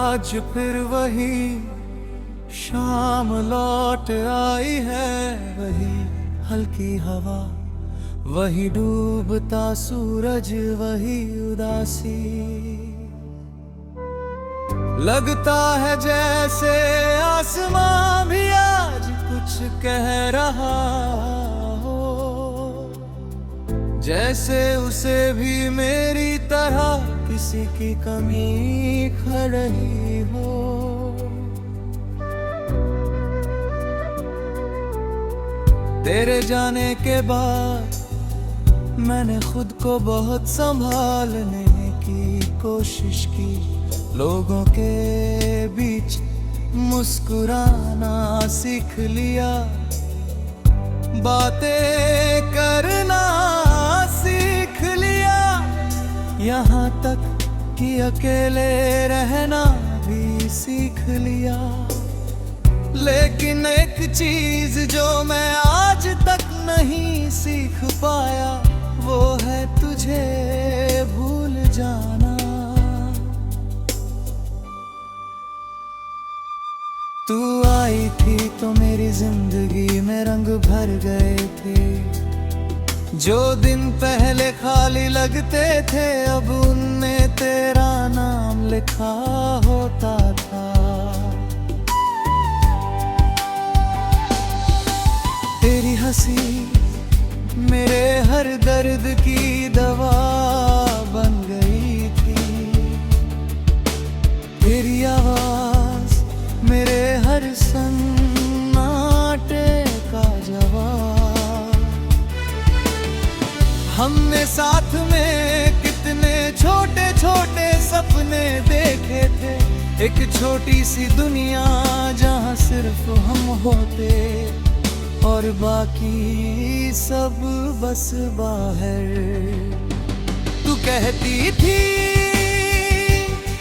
आज फिर वही शाम लौट आई है, वही हल्की हवा, वही डूबता सूरज, वही उदासी। लगता है जैसे आसमां भी आज कुछ कह रहा हो, जैसे उसे भी मेरी तरह किसी की कमी खा रही हो। तेरे जाने के बाद मैंने खुद को बहुत संभालने की कोशिश की, लोगों के बीच मुस्कुराना सीख लिया, बातें करना सीख लिया, यहाँ तक कि अकेले रहना भी सीख लिया। लेकिन एक चीज जो मैं आज तक नहीं सीख पाया, वो है तुझे भूल जाना। तू आई थी तो मेरी जिंदगी में रंग भर गए थे, जो दिन पहले खाली लगते थे अब उनमें तेरा नाम लिखा होता था। तेरी हंसी मेरे हर दर्द की दवा बन गई थी, तेरी आवाज मेरे हर सन्नाटे का जवाब। हमने साथ में कितने छोटे छोटे सपने देखे थे, एक छोटी सी दुनिया जहां सिर्फ हम होते और बाकी सब बस बाहर। तू कहती थी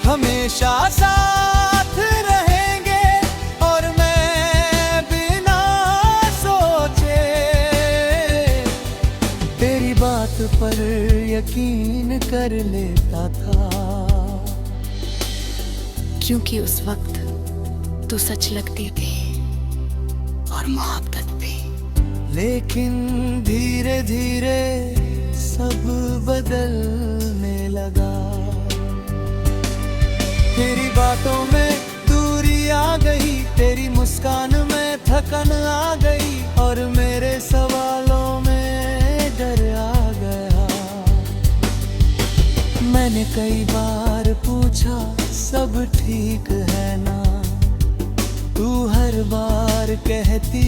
हमेशा साथ रहेंगे, और मैं बिना सोचे तेरी बात पर यकीन कर लेता था, क्योंकि उस वक्त तू सच लगती थी और मोहब्बत भी। लेकिन धीरे धीरे सब बदलने लगा, तेरी बातों में दूरी आ गई, तेरी मुस्कान में थकन आ गई, और मेरे सवालों में डर आ गया। मैंने कई बार पूछा सब ठीक है ना, तू हर बार कहती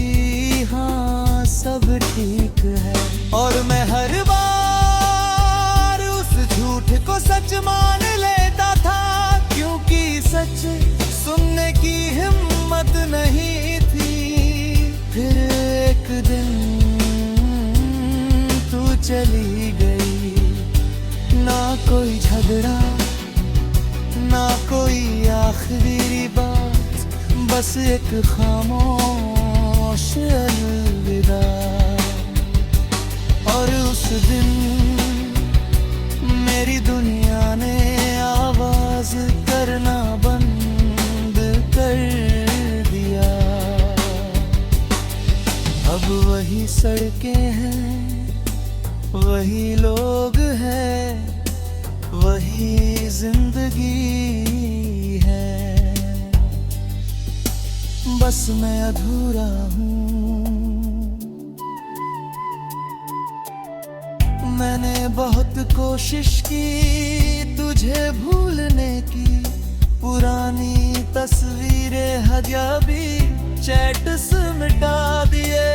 हाँ सब ठीक है, और मैं हर बार उस झूठ को सच मान लेता था, क्योंकि सच सुनने की हिम्मत नहीं थी। फिर एक दिन तू चली गई, ना कोई झगड़ा ना कोई आखिरी बात, बस एक खामोश अलविदा। और उस दिन मेरी दुनिया ने आवाज करना बंद कर दिया। अब वही सड़कें हैं, वही लोग हैं, वही जिंदगी है, बस मैं अधूरा हूँ। मैंने बहुत कोशिश की तुझे भूलने की, पुरानी तस्वीरें हजाबी चैट्स मिटा दिए,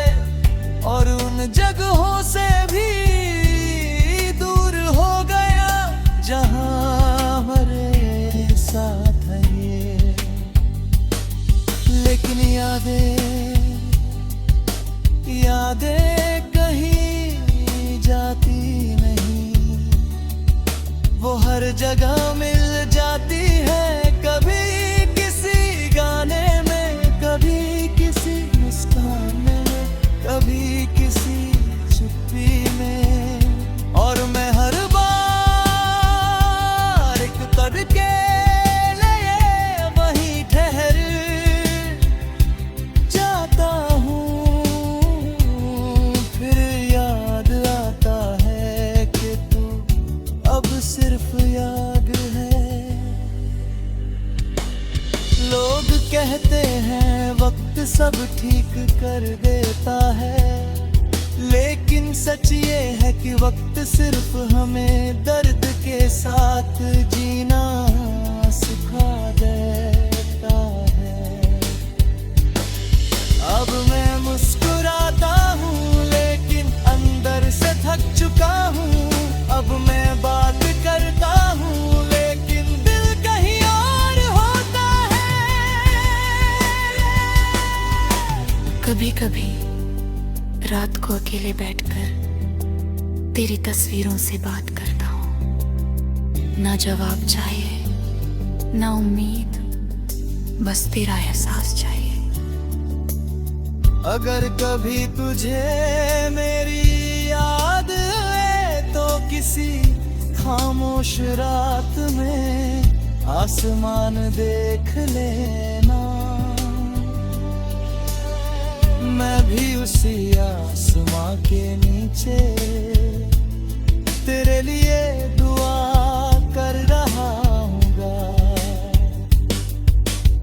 और उन जगहों से भी दूर हो गया जहां हमारे साथ है ये। लेकिन यादें कहीं जाती नहीं, वो हर जगह मिल जाती है, कभी किसी गाने में, कभी किसी मुस्कान में, कभी किसी चुप्पी में। और मैं हर बार एक करके लिए कर देता है। लेकिन सच ये है कि वक्त सिर्फ हमें दर्द के साथ जीना सिखा देता है। अब मैं मुस्कुराता हूँ लेकिन अंदर से थक चुका हूँ। अब मैं बात करता हूँ लेकिन दिल कहीं और होता है। कभी कभी रात को अकेले बैठकर तेरी तस्वीरों से बात करता हूँ। ना जवाब चाहिए ना उम्मीद, बस तेरा एहसास चाहिए। अगर कभी तुझे मेरी याद आए तो किसी खामोश रात में आसमान देख लेना। मैं भी उसी आसमां के नीचे तेरे लिए दुआ कर रहा हूँगा।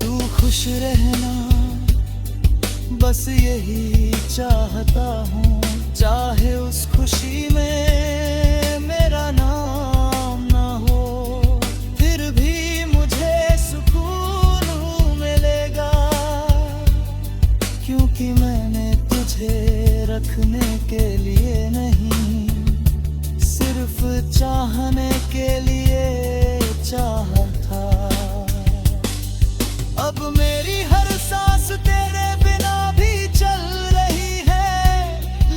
तू खुश रहना बस यही चाहता हूँ। चाहे उस खुशी में मेरा नाम ना हो, फिर भी मुझे सुकून मिलेगा। क्योंकि मैंने तुझे रखने के लिए नहीं, सिर्फ चाहने के लिए चाहा था। अब मेरी हर सांस तेरे बिना भी चल रही है,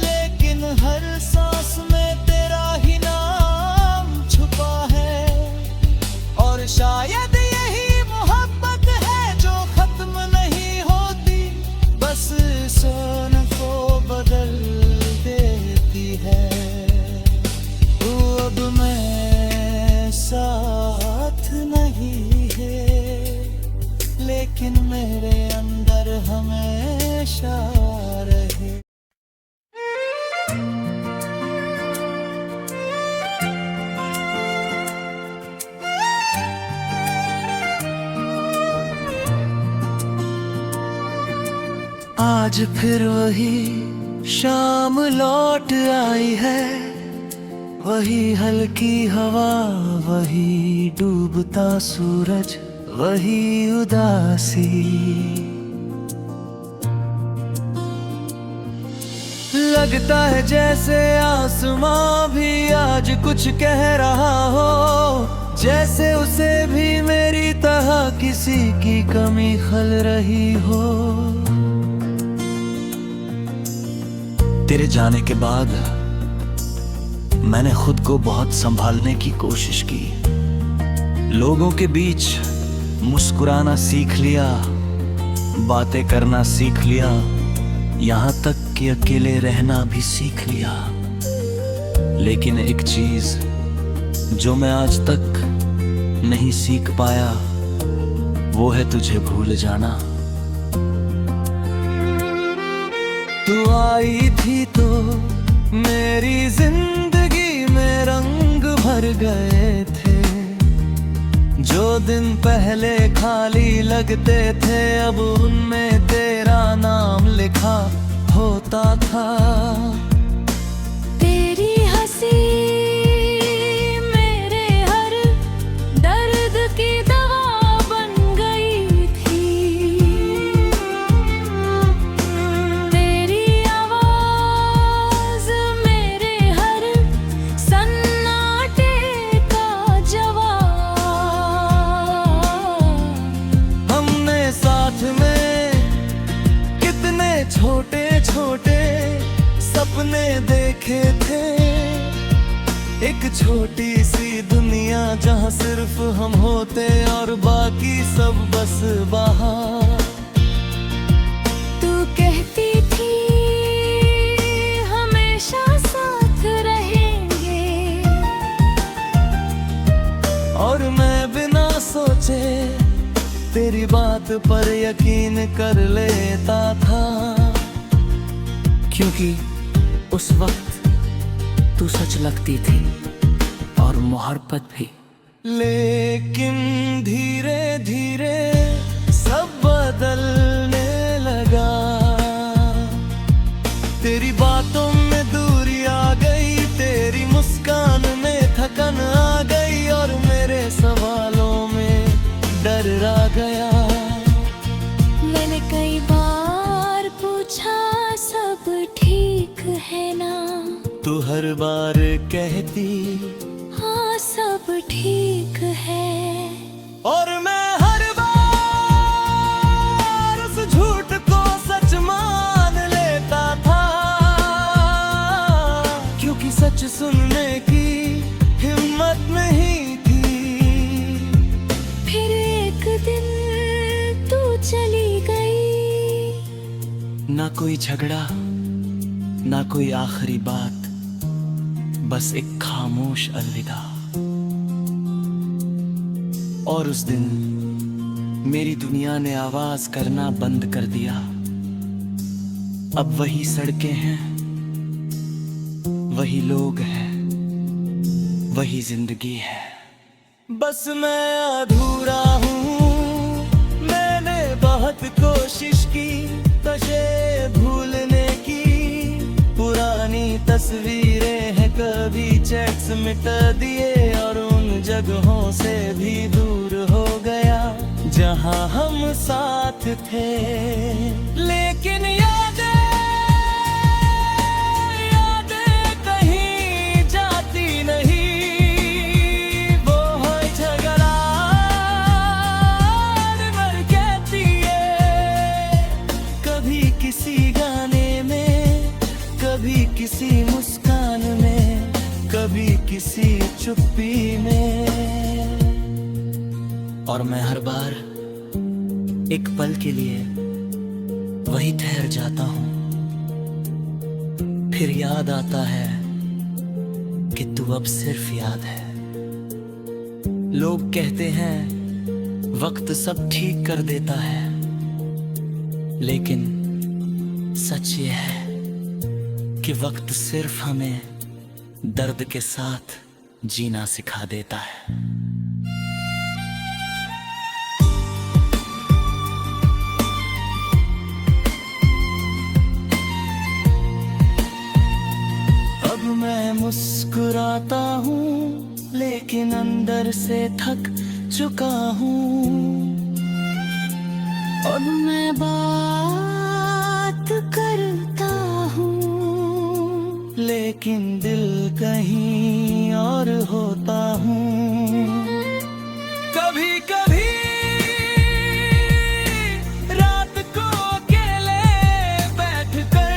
लेकिन हर सांस में तेरा ही नाम छुपा है। और शायद यही मोहब्बत है जो खत्म नहीं होती, बस सोन को बदल देती है। अब मैं साथ नहीं है, लेकिन मेरे अंदर हमेशा रहे। आज फिर वही शाम लौट आई है, वही हल्की हवा, वही डूबता सूरज, वही उदासी। लगता है जैसे आसमां भी आज कुछ कह रहा हो, जैसे उसे भी मेरी तरह किसी की कमी खल रही हो। तेरे जाने के बाद मैंने खुद को बहुत संभालने की कोशिश की। लोगों के बीच मुस्कुराना सीख लिया, बातें करना सीख लिया, यहाँ तक कि अकेले रहना भी सीख लिया। लेकिन एक चीज जो मैं आज तक नहीं सीख पाया, वो है तुझे भूल जाना। तू आई थी तो मेरी जिंदगी में रंग भर गए थे। जो दिन पहले खाली लगते थे, अब उनमें तेरा नाम लिखा होता था। तेरी हंसी मेरे हर दर्द की दवा बन गई थी। तेरी आवाज मेरे हर सन्नाटे का जवाब। हमने साथ में कितने छोटे छोटे सपने देखे थे। एक छोटी सी दुनिया जहाँ सिर्फ हम होते और बाकी सब बस बाहर। तू कहती थी हमेशा साथ रहेंगे, और मैं बिना सोचे तेरी बात पर यकीन कर लेता था। क्योंकि उस वक्त तू सच लगती थी और मोहब्बत भी। लेकिन धीरे धीरे सब बदलने लगा। तेरी बातों में दूरी आ गई, तेरी मुस्कान में थकन आ गई, और मेरे सवालों में डर आ गया। मैंने कई बार पूछा सब ठीक है ना, तू हर बार कहती हाँ सब ठीक है। और मैं हर बार उस झूठ को सच मान लेता था, क्योंकि सच सुनने की हिम्मत नहीं थी। फिर एक दिन तू चली गई, ना कोई झगड़ा, ना कोई आखिरी बात, बस एक खामोश अलविदा। और उस दिन मेरी दुनिया ने आवाज करना बंद कर दिया। अब वही सड़कें हैं, वही लोग हैं, वही जिंदगी है। बस मैं अधूरा हूँ, मैंने बहुत कोशिश की तुझे भूलने की। पुरानी तस्वीरें हैं, कभी चैट्स मिटा दिए, और उन जगहों से भी दूर हो गया जहां हम साथ थे। लेकिन यादें कहीं जाती नहीं, वो है झगड़ा मर कहती है। कभी किसी गाने में, कभी किसी मुस्कान में, कभी किसी चुप्पी में। और मैं हर बार एक पल के लिए वही ठहर जाता हूँ। फिर याद आता है कि तू अब सिर्फ याद है। लोग कहते हैं वक्त सब ठीक कर देता है, लेकिन सच ये है कि वक्त सिर्फ हमें दर्द के साथ जीना सिखा देता है। अब मैं मुस्कुराता हूँ, लेकिन अंदर से थक चुका हूँ। अब मैं बात करता हूँ, लेकिन दिल कहीं और होता हूँ। कभी कभी रात को अकेले बैठकर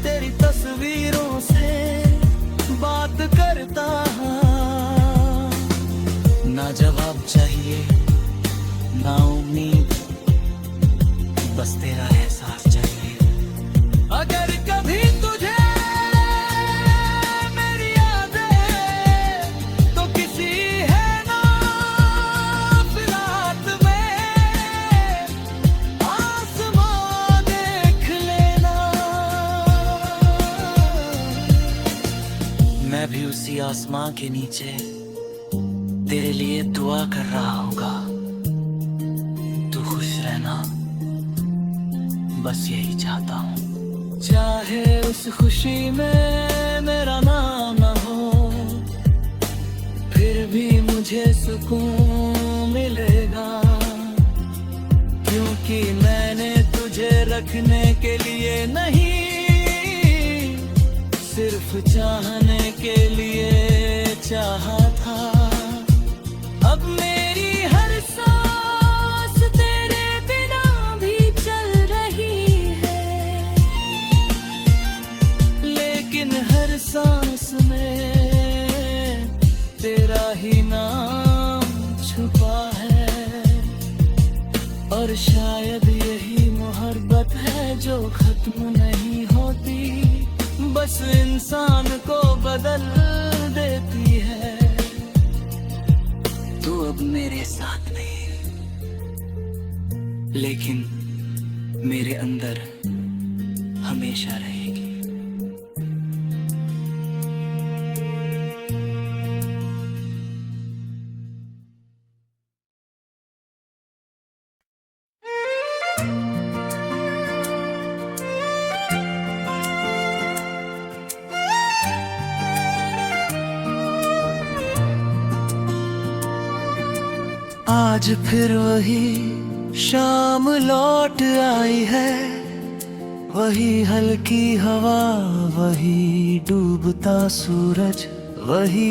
तेरी तस्वीरों से बात करता हूँ। ना जवाब चाहिए, ना उम्मीद, बस तेरा एहसास चाहिए। अगर कभी तुझे मेरी याद है, तो किसी है ना फिर रात में आसमां देख लेना। मैं भी उसी आसमां के नीचे तेरे लिए दुआ कर रहा होगा। तू खुश रहना, बस यही चाहता हूँ। चाहे उस खुशी में मेरा नाम न हो, फिर भी मुझे सुकून मिलेगा, क्योंकि मैंने तुझे रखने के लिए नहीं, सिर्फ चाहने के लिए चाहा था। अब मेरी हर सांस तेरे बिना भी चल रही है, लेकिन हर सांस में तेरा ही नाम छुपा है। और शायद यही मोहब्बत है जो खत्म नहीं होती, बस इंसान को बदल देती है। तू अब मेरे साथ नहीं, लेकिन मेरे अंदर हमेशा रहेगी। आज फिर वही शाम लौट आई है, वही हल्की हवा, वही डूबता सूरज, वही